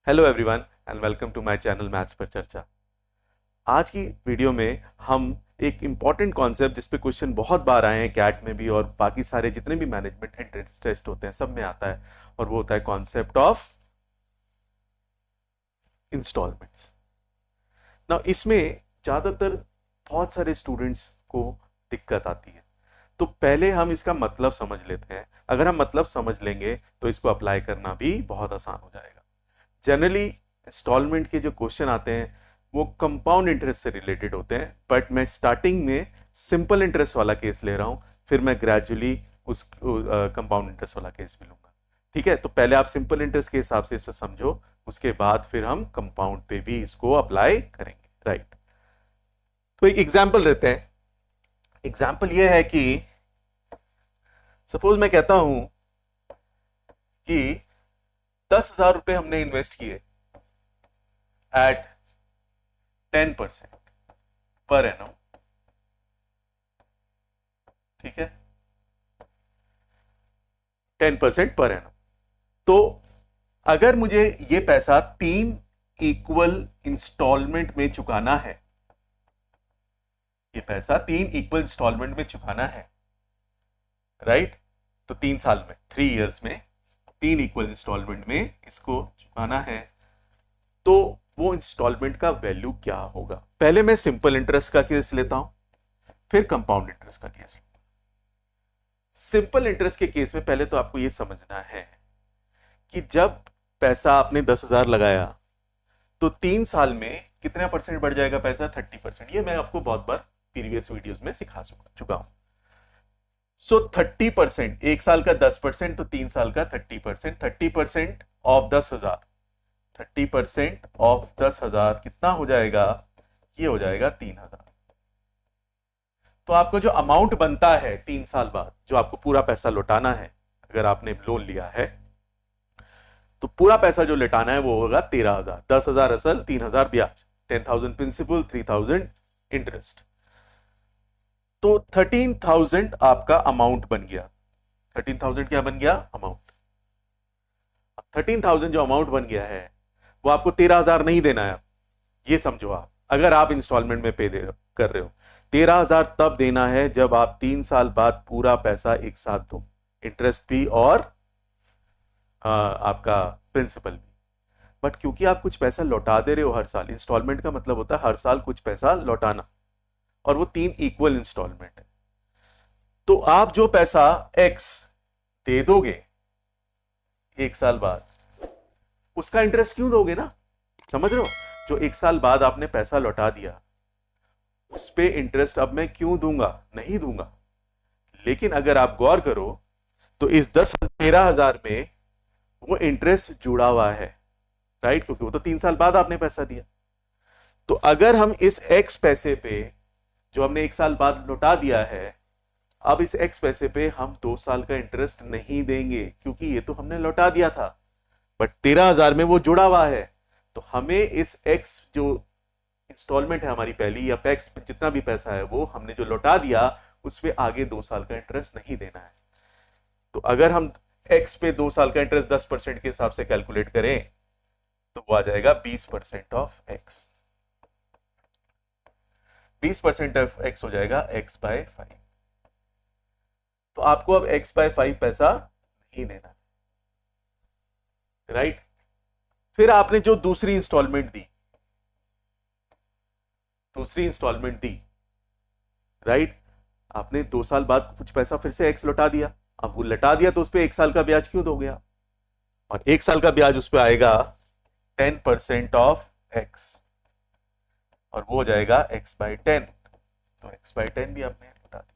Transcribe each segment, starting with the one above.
Hello everyone and welcome to my channel maths पर चर्चा। आज की वीडियो में हम एक इंपॉर्टेंट कॉन्सेप्ट जिस पे क्वेश्चन बहुत बार आए हैं कैट में भी और बाकी सारे जितने भी मैनेजमेंट एंट्रेंस टेस्ट होते हैं सब में आता है और वो होता है कॉन्सेप्ट ऑफ इंस्टॉलमेंट्स। ना इसमें ज्यादातर बहुत सारे स्टूडेंट्स को दिक्कत आती है, तो पहले हम इसका मतलब समझ लेते हैं। अगर हम मतलब समझ लेंगे तो इसको अप्लाई करना भी बहुत आसान हो जाएगा। जनरली इंस्टॉलमेंट के जो क्वेश्चन आते हैं वो कंपाउंड इंटरेस्ट से रिलेटेड होते हैं, बट मैं स्टार्टिंग में सिंपल इंटरेस्ट वाला केस ले रहा हूं, फिर मैं ग्रेजुअली उस कंपाउंड इंटरेस्ट वाला केस भी लूंगा। ठीक है, तो पहले आप सिंपल इंटरेस्ट के हिसाब से इसे समझो, उसके बाद फिर हम कंपाउंड पे भी इसको अप्लाई करेंगे। राइट, तो एक एग्जाम्पल लेते हैं। एग्जाम्पल यह है कि सपोज मैं कहता हूं कि 10,000 रुपए हमने इन्वेस्ट किए एट 10% पर एनम। ठीक है, 10% पर एनम। तो अगर मुझे ये पैसा 3 इक्वल इंस्टॉलमेंट में चुकाना है, ये पैसा 3 इक्वल इंस्टॉलमेंट में चुकाना है, राइट, तो 3 साल में, 3 इयर्स में 3 इक्वल इंस्टॉलमेंट में इसको चुकाना है, तो वो इंस्टॉलमेंट का वैल्यू क्या होगा। पहले मैं सिंपल इंटरेस्ट का केस लेता हूं, फिर कंपाउंड इंटरेस्ट का केस। सिंपल इंटरेस्ट के केस में पहले तो आपको यह समझना है कि जब पैसा आपने 10,000 लगाया तो 3 साल में कितना परसेंट बढ़ जाएगा पैसा? 30%। ये मैं आपको बहुत बार प्रीवियस वीडियोस में सिखा चुका हूं। सो 30%, एक साल का 10%, तो 3 साल का 30%। 30% ऑफ 10,000, 30% ऑफ 10,000 कितना हो जाएगा? ये हो जाएगा 3,000। तो आपको जो अमाउंट बनता है 3 साल बाद, जो आपको पूरा पैसा लौटाना है, अगर आपने लोन लिया है तो पूरा पैसा जो लौटाना है वो होगा 13,000। 10,000 असल, 3,000 ब्याज, 10,000 प्रिंसिपल, 3,000 इंटरेस्ट। तो 13,000 आपका अमाउंट बन गया। 13,000 क्या बन गया? अमाउंट। 13,000 जो अमाउंट बन गया है वो आपको 13,000 नहीं देना है, ये समझो। आप अगर आप इंस्टॉलमेंट में पे कर रहे हो, 13,000 तब देना है जब आप 3 साल बाद पूरा पैसा एक साथ दो, इंटरेस्ट भी और आपका प्रिंसिपल भी। बट क्योंकि आप कुछ पैसा लौटा दे रहे हो हर साल, इंस्टॉलमेंट का मतलब होता है हर साल कुछ पैसा लौटाना, और वो 3 इक्वल इंस्टॉलमेंट है, तो आप जो पैसा एक्स दे दोगे एक साल बाद, उसका इंटरेस्ट क्यों दोगे ना? समझ रहे हो? जो एक साल बाद आपने पैसा लौटा दिया उस पे इंटरेस्ट अब मैं क्यों दूंगा? नहीं दूंगा। लेकिन अगर आप गौर करो तो इस 13,000 में वो इंटरेस्ट जुड़ा हुआ है, राइट, क्योंकि वो तो 3 साल बाद आपने पैसा दिया। तो अगर हम इस एक्स पैसे पे जो हमने एक साल बाद लौटा दिया है, अब इस एक्स पैसे पे हम 2 साल का इंटरेस्ट नहीं देंगे, क्योंकि ये तो हमने लौटा दिया था, बट 13,000 में वो जुड़ा हुआ है। तो हमें इस एक्स जो इंस्टॉलमेंट है हमारी पहली, या पैक्स जितना भी पैसा है वो हमने जो लौटा दिया, उस पे आगे 2 साल का इंटरेस्ट नहीं देना है। तो अगर हम एक्स पे 2 साल का इंटरेस्ट 10% के हिसाब से कैलकुलेट करें तो वो आ जाएगा 20% ऑफ एक्स। 20% ऑफ एक्स हो जाएगा एक्स बाय 5। तो आपको अब एक्स बाय 5 पैसा नहीं देना, राइट। फिर आपने जो दूसरी इंस्टॉलमेंट दी, राइट, आपने 2 साल बाद कुछ पैसा फिर से एक्स लौटा दिया। अब वो लौटा दिया तो उस पर 1 साल का ब्याज क्यों दोगे आप? और 1 साल का ब्याज उस पर आएगा 10% ऑफ एक्स, और वो हो जाएगा एक्स बाय 10। तो एक्स बाय 10 भी आपने लौटा दी।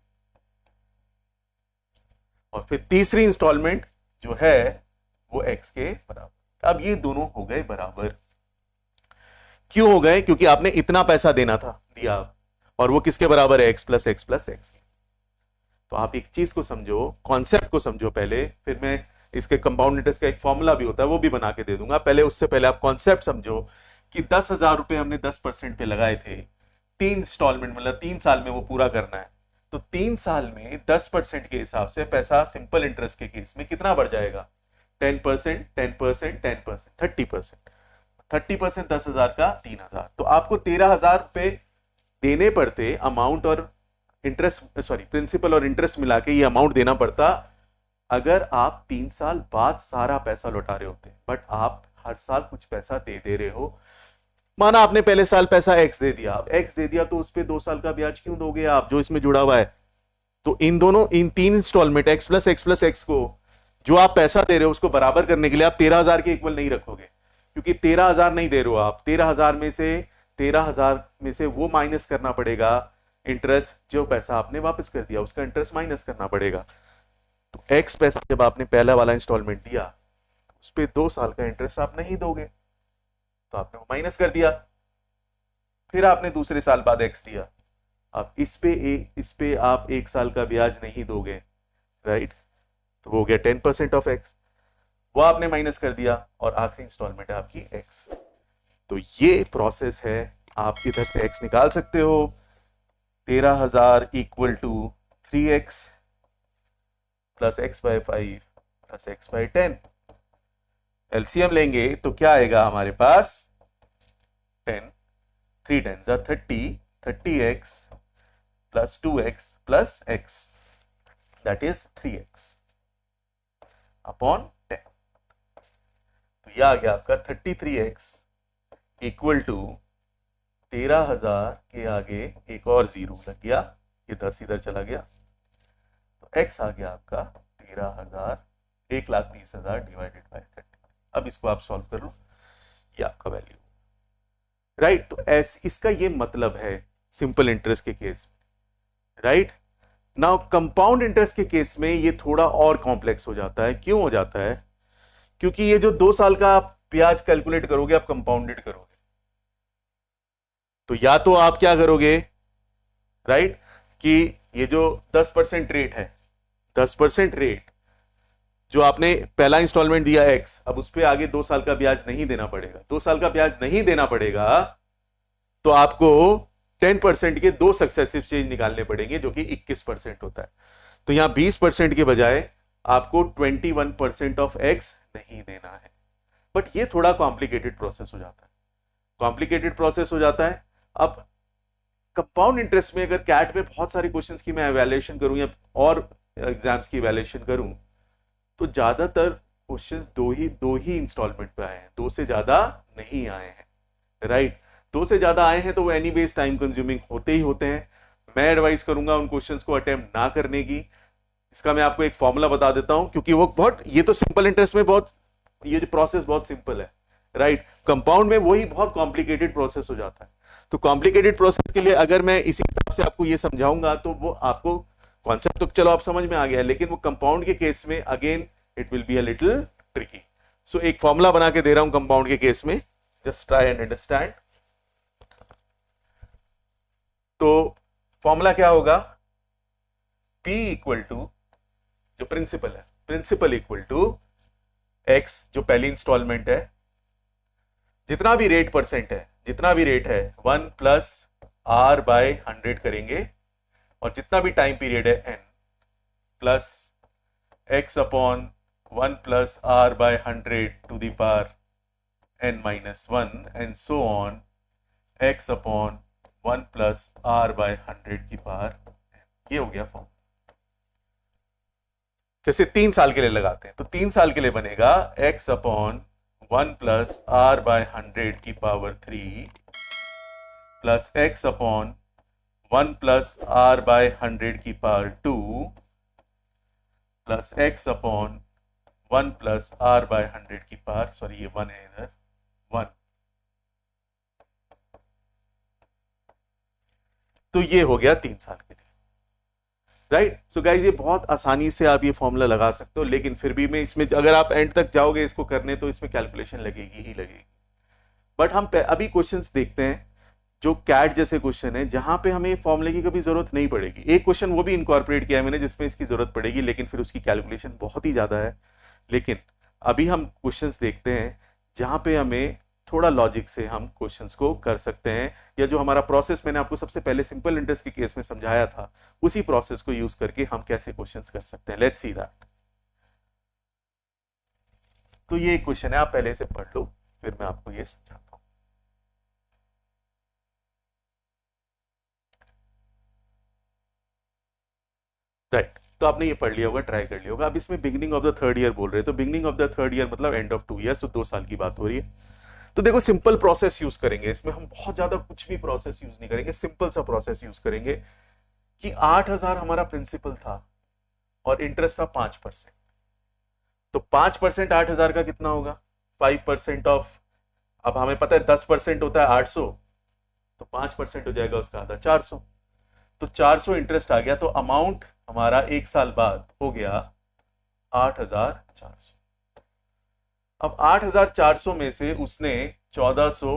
और फिर तीसरी इंस्टॉलमेंट जो है वो एक्स के बराबर। अब ये दोनों हो गए बराबर। क्यों हो गए? क्योंकि आपने इतना पैसा देना था, दिया, और वो किसके बराबर है? X plus x plus x. तो आप एक चीज को समझो, कॉन्सेप्ट को समझो पहले, फिर मैं इसके कंपाउंड इंटरेस्ट का एक फॉर्मूला भी होता है वो भी बना के दे दूंगा। पहले उससे पहले आप कॉन्सेप्ट समझो कि 10,000 रुपए हमने 10% पे लगाए थे, 3 इंस्टॉलमेंट, मतलब 3 साल में वो पूरा करना है। तो 3 साल में 10% के हिसाब से पैसा सिंपल इंटरेस्ट के केस में कितना बढ़ जाएगा? 10%, 10%, 10%, 30%। 30% 10,000 का 3,000, तो आपको 13,000 रुपए देने पड़ते अमाउंट और इंटरेस्ट, सॉरी प्रिंसिपल और इंटरेस्ट मिला के ये अमाउंट देना पड़ता अगर आप 3 साल बाद सारा पैसा लौटा रहे होते। बट आप हर साल कुछ पैसा दे दे रहे हो। माना आपने पहले साल पैसा एक्स दे दिया, अब एक्स दे दिया तो उस पर 2 साल का ब्याज क्यों दोगे आप जो इसमें जुड़ा हुआ है? तो इन दोनों, इन 3 इंस्टॉलमेंट एक्स प्लस एक्स को जो आप पैसा दे रहे हो उसको बराबर करने के लिए आप 13,000 के इक्वल नहीं रखोगे, क्योंकि 13,000 नहीं दे रहे हो आप। 13,000 में से वो माइनस करना पड़ेगा इंटरेस्ट, जो पैसा आपने वापस कर दिया उसका इंटरेस्ट माइनस करना पड़ेगा। तो एक्स पैसा जब आपने पहला वाला इंस्टॉलमेंट दिया उस पर 2 साल का इंटरेस्ट आप नहीं दोगे, तो आपने वो माइनस कर दिया। फिर आपने दूसरे साल बाद एक्स दिया, अब इस पे आप 1 साल का ब्याज नहीं दोगे, राइट? तो वो हो गया 10% ऑफ एक्स, वो आपने माइनस कर दिया, और आखिरी इंस्टॉलमेंट है आपकी एक्स। तो ये प्रोसेस है, आप इधर से एक्स निकाल सकते हो। 13,000 equal to 3x plus x by 5 plus x by 10। LCM लेंगे तो क्या आएगा हमारे पास? 10, 3 10 30, 30x plus 2x plus x, that is 3x upon 10। तो यह आ गया आपका 33x इक्वल टू 13,000 के आगे एक और जीरो लग गया, ये 10 इधर चला गया, तो x आ गया आपका 13,000, 1,30,000 डिवाइडेड बाय 30। अब इसको आप सॉल्व कर लो, ये आपका वैल्यू, राइट? तो इसका ये मतलब है सिंपल इंटरेस्ट के केस में, राइट? नाउ कंपाउंड इंटरेस्ट के केस में ये थोड़ा और कॉम्प्लेक्स हो जाता है। क्यों हो जाता है? क्योंकि ये जो 2 साल का आप ब्याज कैलकुलेट करोगे, आप कंपाउंडेड करोगे, तो या तो आप क्या करोगे, राइट, कि ये जो 10% रेट है, 10% रेट जो आपने पहला इंस्टॉलमेंट दिया एक्स, अब उस पर आगे 2 साल का ब्याज नहीं देना पड़ेगा। 2 साल का ब्याज नहीं देना पड़ेगा तो आपको 10% के 2 सक्सेसिव चेंज निकालने पड़ेंगे, जो कि 21% होता है। तो यहां 20% के बजाय आपको 21% ऑफ एक्स नहीं देना है। बट ये थोड़ा कॉम्प्लिकेटेड प्रोसेस हो जाता है, कॉम्प्लिकेटेड प्रोसेस हो जाता है। अब कंपाउंड इंटरेस्ट में अगर कैट में बहुत सारे क्वेश्चंस की मैं एवेल्युएशन करूं या और एग्जाम्स की एवेल्युएशन करूं, तो ज्यादातर क्वेश्चंस दो ही इंस्टॉलमेंट पे आए हैं, 2 से ज्यादा नहीं आए हैं, राइट? 2 से ज्यादा आए हैं तो वो एनी बेस टाइम कंज्यूमिंग होते ही होते हैं। मैं एडवाइस करूंगा उन क्वेश्चंस को अटेम्प्ट ना करने की। इसका मैं आपको एक फॉर्मूला बता देता हूं, क्योंकि वो बहुत, ये तो सिंपल इंटरेस्ट में बहुत, ये जो प्रोसेस बहुत सिंपल है, राइट? कंपाउंड में वही बहुत कॉम्प्लिकेटेड प्रोसेस हो जाता है। तो कॉम्प्लिकेटेड प्रोसेस के लिए अगर मैं इसी हिसाब से आपको ये समझाऊंगा तो वो आपको कॉन्सेप्ट तो चलो आप समझ में आ गया, लेकिन वो कंपाउंड के केस में again it will be a little tricky. So एक फॉर्मूला बना के दे रहा हूं कंपाउंड के केस में, जस्ट ट्राई एंड अंडरस्टैंड। तो फॉर्मूला क्या होगा? P इक्वल टू, जो प्रिंसिपल है, प्रिंसिपल इक्वल टू x, जो पहली इंस्टॉलमेंट है, जितना भी रेट परसेंट है, जितना भी रेट है 1 प्लस r बाय 100 करेंगे, और जितना भी टाइम पीरियड है n plus x upon 1 plus r by 100 to the power n minus 1 and so on x upon 1 plus r by 100 की पावर n। ये हो गया फॉर्म। जैसे 3 साल के लिए लगाते हैं तो 3 साल के लिए बनेगा x upon 1 plus r by 100 की power 3 plus x upon 1 plus r by 100 की power 2 plus x upon 1 plus r by 100 की पावर, सॉरी ये 1 है इधर, 1। तो ये हो गया 3 साल के लिए, राइट? सो गाइज ये बहुत आसानी से आप ये फॉर्मूला लगा सकते हो, लेकिन फिर भी मैं इसमें अगर आप एंड तक जाओगे इसको करने तो इसमें कैलकुलेशन लगेगी ही लगेगी। बट हम अभी क्वेश्चंस देखते हैं जो कैट जैसे क्वेश्चन है, जहां पे हमें फॉर्मूले की कभी जरूरत नहीं पड़ेगी। एक क्वेश्चन वो भी इनकॉर्पोरेट किया है मैंने जिसमें इसकी जरूरत पड़ेगी, लेकिन फिर उसकी कैलकुलेशन बहुत ही ज्यादा है। लेकिन अभी हम क्वेश्चंस देखते हैं जहां पे हमें थोड़ा लॉजिक से हम क्वेश्चंस को कर सकते हैं, या जो हमारा प्रोसेस मैंने आपको सबसे पहले सिंपल इंटरेस्ट के केस में समझाया था, उसी प्रोसेस को यूज करके हम कैसे क्वेश्चंस कर सकते हैं। Let's see that. तो ये एक क्वेश्चन है, आप पहले से पढ़ लो फिर मैं आपको ये समझाता हूँ। राइट, तो आपने ये पढ़ लिया होगा, ट्राई कर लिया होगा। अब इसमें beginning of the third year बोल रहे हैं, तो beginning of the third year मतलब एंड ऑफ 2 ईयर्स, तो 2 साल की बात हो रही है। तो देखो सिंपल प्रोसेस यूज करेंगे इसमें, हम बहुत ज्यादा कुछ भी प्रोसेस यूज नहीं करेंगे, सिंपल सा प्रोसेस यूज करेंगे कि 8,000 हमारा प्रिंसिपल था और इंटरेस्ट था 5%। तो 5% 8,000 का कितना होगा? 5% ऑफ, अब हमें पता है 10% होता है 800, तो 5% हो जाएगा उसका आधा, 400। तो 400 इंटरेस्ट आ गया, तो अमाउंट हमारा 1 साल बाद हो गया 8,400। अब 8,400 में से उसने 1,400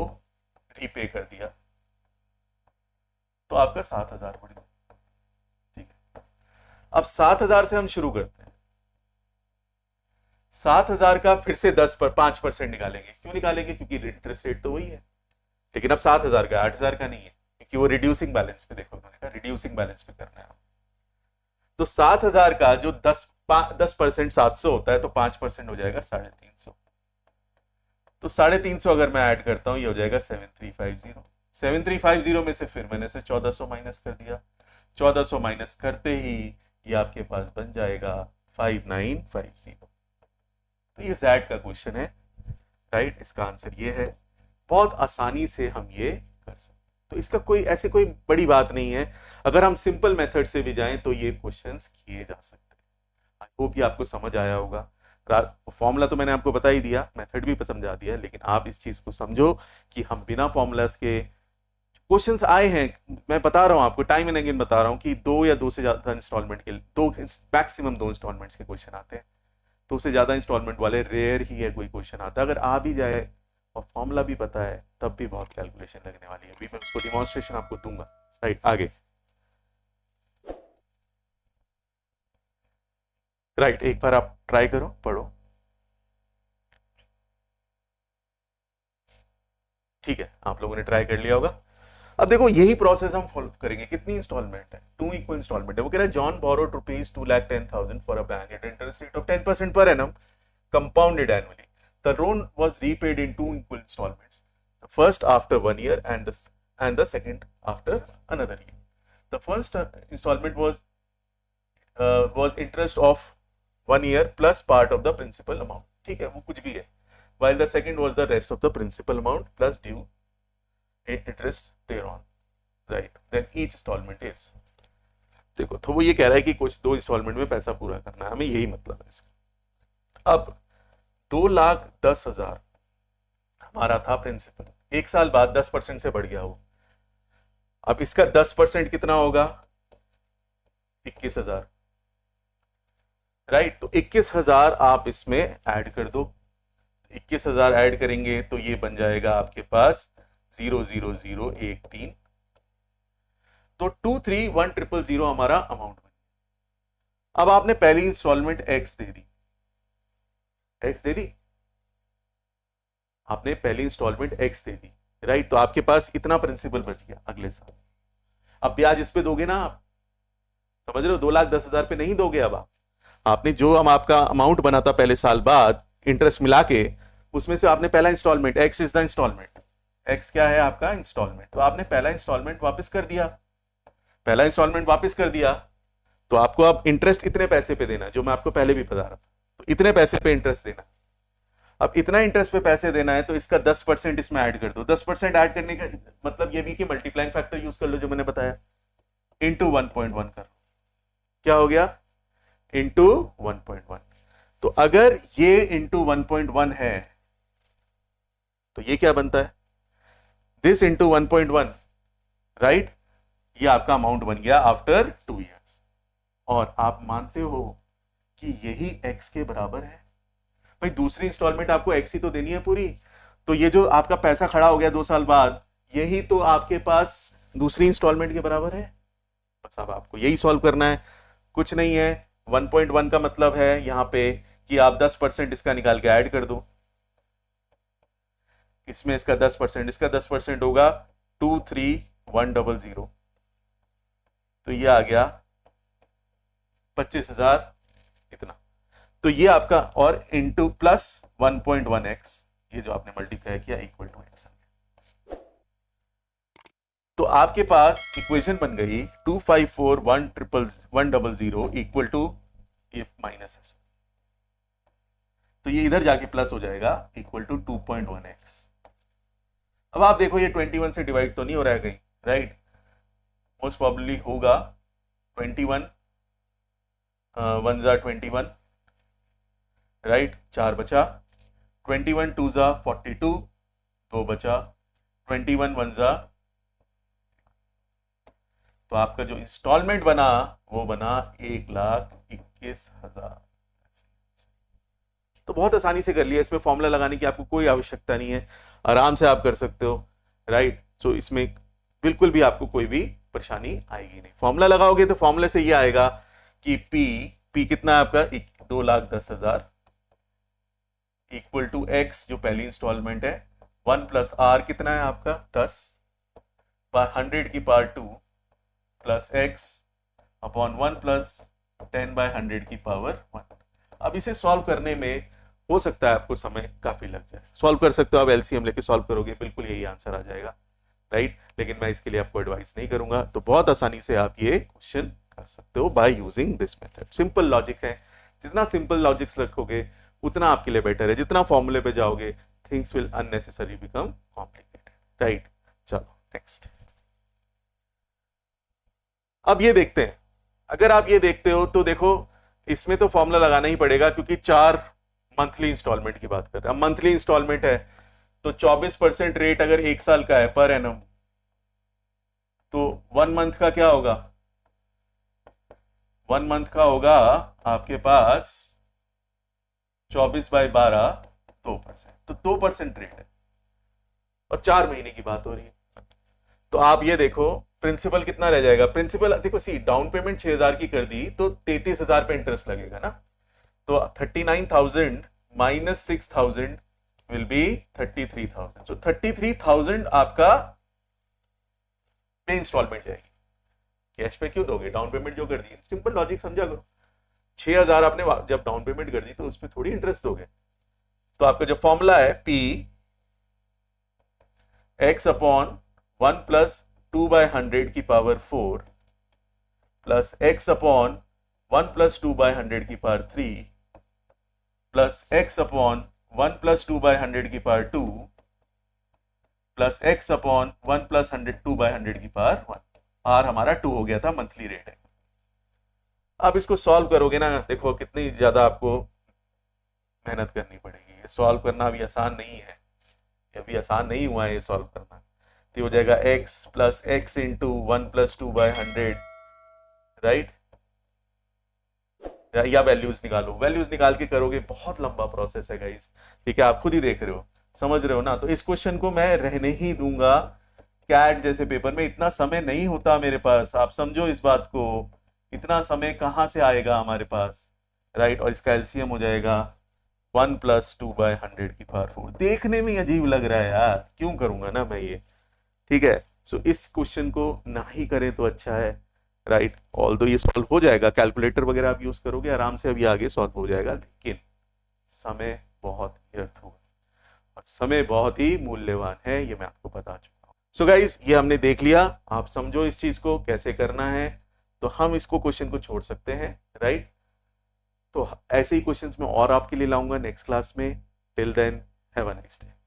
रीपे कर दिया, तो आपका 7,000 बढ़ गया। ठीक है, अब 7,000 से हम शुरू करते हैं। 7,000 का फिर से 5% निकालेंगे। क्यों निकालेंगे? क्योंकि इंटरेस्ट रेट तो वही है, लेकिन अब 7,000 का, 8,000 का नहीं है, क्योंकि वो रिड्यूसिंग बैलेंस पे, देखो मैंने कहा रिड्यूसिंग बैलेंस पे करना है। तो 7,000 का जो 10% 700 होता है, तो 5% हो जाएगा 350। तो 350 अगर मैं ऐड करता हूं, ये हो जाएगा 7350। 7350 में से फिर मैंने से 1,400 माइनस कर दिया। 1,400 माइनस करते ही ये आपके पास बन जाएगा 5950। तो ये Z का क्वेश्चन है, राइट। इसका आंसर ये है, बहुत आसानी से हम ये कर सकते। तो इसका कोई ऐसे कोई बड़ी बात नहीं है, अगर हम सिंपल मेथड से भी जाएं तो ये क्वेश्चंस किए जा सकते हैं। आई होप कि आपको समझ आया होगा। फॉर्मूला तो मैंने आपको बता ही दिया, मेथड भी समझा दिया, लेकिन आप इस चीज को समझो कि हम बिना फॉर्मूलास के क्वेश्चंस आए हैं, मैं बता रहा हूं आपको, टाइम एंड अगेन बता रहा हूं कि 2 या 2 से ज्यादा इंस्टॉलमेंट के, मैक्सिमम 2 इंस्टॉलमेंट्स के क्वेश्चन आते हैं। 2 से ज्यादा इंस्टॉलमेंट वाले रेयर ही है कोई क्वेश्चन आता है। अगर आ भी जाए और फॉर्मूला भी पता है, तब भी बहुत कैलकुलेशन लगने वाली है। अभी मैं उसको डिमॉन्स्ट्रेशन आपको दूंगा। राइट, आगे। राइट, एक बार आप ट्राई करो, पढ़ो। ठीक है, आप लोगों ने ट्राई कर लिया होगा। अब देखो यही प्रोसेस हम फॉलो करेंगे। कितनी इंस्टॉलमेंट है? 2 इक्वल इंस्टॉलमेंट है। वो कह रहा है John borrowed rupees 2,10,000 for a bank at interest rate of 10% per annum compounded annually. The loan was repaid in 2 equal installments. The first after 1 year and the second after another year. The first installment was interest of 1 year plus part of the principal amount. ठीक है, वो कुछ भी है. While the second was the rest of the principal amount plus due interest thereon. Right. Then each installment is. देखो, तो वो ये कह रहा है कि कुछ 2 इंस्टॉलमेंट में पैसा पूरा करना है, हमें यही मतलब है इसका। अब 2,10,000 हमारा था प्रिंसिपल, 1 साल बाद 10% से बढ़ गया वो। अब इसका 10% कितना होगा? 21,000। राइट, तो 21,000 आप इसमें ऐड कर दो। 21,000 ऐड करेंगे तो ये बन जाएगा आपके पास 00013। तो 231,000 हमारा अमाउंट बन। अब आपने पहली इंस्टॉलमेंट एक्स दे दी, एक्स दे दी, आपने पहली इंस्टॉलमेंट एक्स दे दी। राइट, तो आपके पास इतना प्रिंसिपल बच गया अगले साल। अब ब्याज इस पे दोगे ना आप, समझ रहे हो? 2,10,000 पे नहीं दोगे। अब आपने जो हम आपका अमाउंट बना था पहले साल बाद इंटरेस्ट मिला के, उसमें से आपने पहला instalment, x is the instalment, x क्या है आपका? इंस्टॉलमेंट। तो आपने पहला इंस्टॉलमेंट वापस कर दिया, पहला इंस्टॉलमेंट वापस कर दिया, तो आपको अब इंटरेस्ट इतने पैसे पे देना, जो मैं आपको पहले भी बता रहा था। तो इतने पैसे पे इंटरेस्ट देना। अब इतना इंटरेस्ट पे पैसे देना है, तो इसका 10% इसमें ऐड कर दो। 10% ऐड करने का मतलब ये भी कि मल्टीप्लाइंग फैक्टर यूज कर लो, जो मैंने बताया, इंटू 1.1 कर। क्या हो गया? इंटू 1.1। तो अगर ये इंटू 1.1 है, तो ये क्या बनता है? This into 1.1। राइट, ये आपका अमाउंट बन गया आफ्टर 2 ईयर्स। और आप मानते हो कि यही एक्स के बराबर है? भाई दूसरी इंस्टॉलमेंट आपको एक्स ही तो देनी है पूरी, तो ये जो आपका पैसा खड़ा हो गया 2 साल बाद, यही तो आपके पास दूसरी इंस्टॉलमेंट के बराबर है। बस अब आपको यही सॉल्व करना है, कुछ नहीं है। 1.1 का मतलब है यहां पे कि आप 10% इसका निकाल के ऐड कर दो, इसमें इसका 10%, इसका 10% होगा 23,100। तो ये आ गया 25,000 इतना। तो ये आपका, और इंटू प्लस 1.1x, ये जो आपने मल्टीप्लाई किया इक्वल टू एक्स आ गया। तो आपके पास इक्वेशन बन गई 254,100 इक्वल टू ये माइनस है, तो ये इधर जाके प्लस हो जाएगा इक्वल टू 2.1x। अब आप देखो ये 21 से डिवाइड तो नहीं हो रहा है कहीं, राइट? मोस्ट प्रॉब्ली होगा 21 1 जा 21, राइट? 4 बचा, 21 2 जा 42, 2 बचा, 21 1 जा, तो आपका जो इंस्टॉलमेंट बना वो बना 1,21,000। तो बहुत आसानी से कर लिया, इसमें फॉर्मूला लगाने की आपको कोई आवश्यकता नहीं है, आराम से आप कर सकते हो, राइट? सो इसमें बिल्कुल भी आपको कोई भी परेशानी आएगी नहीं। फॉर्मूला लगाओगे तो फॉर्मूले से ये आएगा कि पी कितना है आपका 2,10,000 इक्वल टू एक्स जो पहली इंस्टॉलमेंट है 1 प्लस आर कितना है आपका 10 100 की power 2 plus x upon 1 plus 10 by 100 की पावर 1। अब इसे सॉल्व करने में हो सकता है आपको समय काफी लग जाए, सॉल्व कर सकते हो आप, एलसीएम लेके सॉल्व करोगे बिल्कुल यही आंसर आ जाएगा, राइट? लेकिन मैं इसके लिए आपको एडवाइस नहीं करूंगा, तो बहुत आसानी से आप ये क्वेश्चन कर सकते हो by using this method. Simple logic है, जितना सिंपल लॉजिक्स रखोगे उतना आपके लिए बेटर है, जितना फॉर्मूले पे जाओगे things will unnecessary become complicated, right? चलो नेक्स्ट। अब ये देखते हैं, अगर आप ये देखते हो तो देखो इसमें तो फॉर्मूला लगाना ही पड़ेगा क्योंकि 4 मंथली इंस्टॉलमेंट की बात कर रहे हैं। अब मंथली इंस्टॉलमेंट है तो 24% रेट अगर 1 साल का है पर एनम, तो 1 मंथ का क्या होगा? 1 मंथ का होगा आपके पास 24/12 2%, तो 2% रेट है और 4 महीने की बात हो रही है। तो आप ये देखो प्रिंसिपल कितना रह जाएगा? प्रिंसिपल देखो सी डाउन पेमेंट 6,000 की कर दी तो 33,000 पे इंटरेस्ट लगेगा ना, तो 39,000 माइनस 6,000 विल बी 33,000। सो 33,000 आपका पे इंस्टॉलमेंट जाएगी। कैश पे क्यों दोगे? डाउन पेमेंट जो कर दी, सिंपल लॉजिक समझा करो। 6,000 आपने जब डाउन पेमेंट कर दी तो उस पर थोड़ी इंटरेस्ट दोगे। तो आपका जो फॉर्मूला है पी एक्स अपॉन 1 प्लस 2/100 की power 4 plus x upon 1 plus 2/100 की power 3 plus x upon 1 plus 2/100 की power 2 plus x upon 1 plus 2/100 की पावर 1। आर हमारा 2 हो गया था, मंथली रेट है। आप इसको सॉल्व करोगे ना, देखो कितनी ज्यादा आपको मेहनत करनी पड़ेगी। सॉल्व करना भी आसान नहीं है, अभी आसान नहीं हुआ है ये सॉल्व करना। तो हो जाएगा x plus x into 1 plus 2/100, right? या वैल्यूज निकालो, वैल्यूज निकाल के करोगे, बहुत लंबा प्रोसेस है गाइस, ठीक है? आप खुद ही देख रहे हो, समझ रहे हो ना? तो इस क्वेश्चन को मैं रहने ही दूंगा। कैट जैसे पेपर में इतना समय नहीं होता मेरे पास, आप समझो इस बात को, इतना समय कहां से आएगा हमारे पास, राइट? और इसका एलसीएम हो जाएगा 1 प्लस 2/100 की पावर 4। देखने में अजीब लग रहा है यार, क्यों करूंगा ना मैं ये, ठीक है? सो इस क्वेश्चन को ना ही करें तो अच्छा है, राइट? ऑल्दो ये सॉल्व हो जाएगा, कैलकुलेटर वगैरह आप यूज करोगे आराम से, अभी आगे सॉल्व हो जाएगा, लेकिन समय बहुत व्यर्थ होगा और समय बहुत ही मूल्यवान है, ये मैं आपको बता चुका हूं। सो गाइस ये हमने देख लिया, आप समझो इस चीज को कैसे करना है, तो हम इसको क्वेश्चन को छोड़ सकते हैं, राइट? तो ऐसे ही क्वेश्चंस मैं और आपके लिए लाऊंगा नेक्स्ट क्लास में। Till then have a nice day.